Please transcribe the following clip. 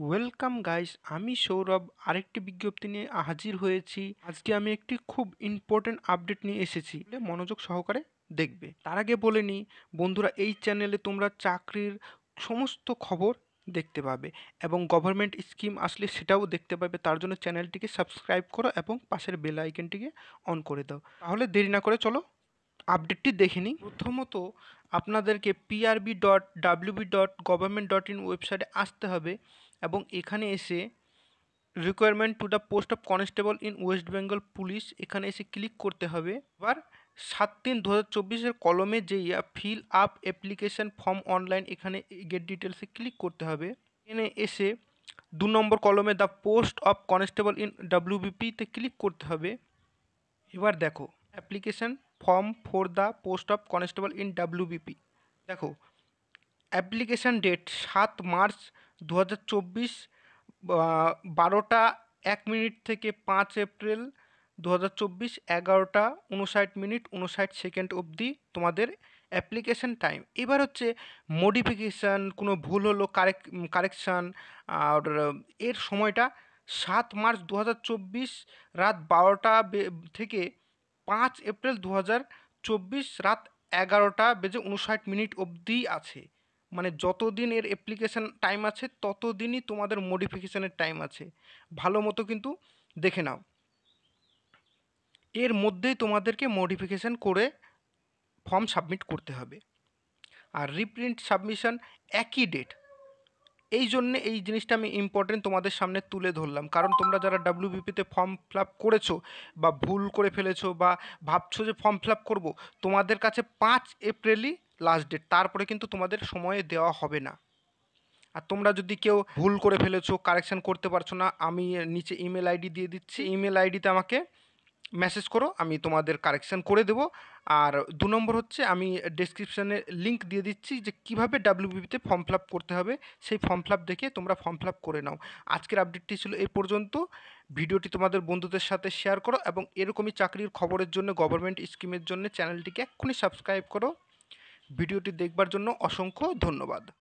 Welcome guys, আমি সৌরভ আরেকটি বিজ্ঞপ্তি নিয়ে হাজির হয়েছি। আজকে আমি একটি খুব ইম্পর্টেন্ট আপডেট নিয়ে এসেছি, মনোযোগ সহকারে দেখবে। তার আগে বলে নিই বন্ধুরা, এই চ্যানেলে তোমরা চাকরির সমস্ত খবর দেখতে পাবে এবং গভর্নমেন্ট স্কিম আসলে সেটাও দেখতে পাবে। তার জন্য চ্যানেলটিকে সাবস্ক্রাইব করো এবং পাশের বেল আইকনটিকে অন করে দাও। তাহলে দেরি না করে চলো আপডেটটি দেখে নিই। প্রথমত আপনাদেরকে prb.wb.government.in ওয়েবসাইটে আসতে হবে এবং এখানে এসে requirement to the post of constable in West Bengal police এখানে এসে ক্লিক করতে হবে। এবার 7/3/2024 কলমে যে fill up application form online এখানে গেট ডিটেলসে ক্লিক করতে হবে। এখানে এসে 2 নম্বর কলমে the post of constable in ডাব্লিউবিপিতে ক্লিক করতে হবে। এবার দেখো application form for the post of constable in WBP. দেখো অ্যাপ্লিকেশান ডেট 7 মার্চ 2024, 12টা 1 মিনিট থেকে 5 এপ্রিল 2024, 11টা 59 মিনিট 59 সেকেন্ড অবধি তোমাদের অ্যাপ্লিকেশান টাইম। এবার হচ্ছে মডিফিকেশান, কোনো ভুল হলো কারেকশান, আর এর সময়টা 7 মার্চ 2024 রাত 12টা থেকে 5 এপ্রিল 2024 রাত 11টা 59 মিনিট অবধি আছে। মানে যতদিন এর অ্যাপ্লিকেশান টাইম আছে ততদিনই তোমাদের মডিফিকেশানের টাইম আছে। ভালো মতো কিন্তু দেখে নাও, এর মধ্যেই তোমাদেরকে মডিফিকেশান করে ফর্ম সাবমিট করতে হবে। আর রিপ্রিন্ট সাবমিশন একই ডেট। এই জন্যে এই জিনিসটা আমি ইম্পর্টেন্ট তোমাদের সামনে তুলে ধরলাম, কারণ তোমরা যারা ডাব্লিউবিপিতে ফর্ম ফিল আপ করেছো বা ভুল করে ফেলেছো বা ভাবছো যে ফর্ম ফিল আপ করবো, তোমাদের কাছে 5 এপ্রিলই লাস্ট ডেট, তারপরে কিন্তু তোমাদের সময় দেওয়া হবে না। আর তোমরা যদি কেউ ভুল করে ফেলেছো, কারেকশান করতে পারছো না, আমি নিচে ইমেল আইডি দিয়ে দিচ্ছি, ইমেল আইডিতে আমাকে মেসেজ করো, আমি তোমাদের কারেকশান করে দেবো। আর 2 নম্বর হচ্ছে আমি ডেসক্রিপশানে লিঙ্ক দিয়ে দিচ্ছি যে কীভাবে ডাব্লিউবিপিতে ফর্ম ফিল আপ করতে হবে, সেই ফর্ম ফিল আপ দেখে তোমরা ফর্ম ফিল আপ করে নাও। আজকের আপডেটটি ছিল এই পর্যন্ত। ভিডিওটি তোমাদের বন্ধুদের সাথে শেয়ার করো এবং এরকমই চাকরির খবরের জন্য, গভর্নমেন্ট স্কিমের জন্য চ্যানেলটিকে এক্ষুনি সাবস্ক্রাইব করো। ভিডিওটি দেখবার জন্য অসংখ্য ধন্যবাদ।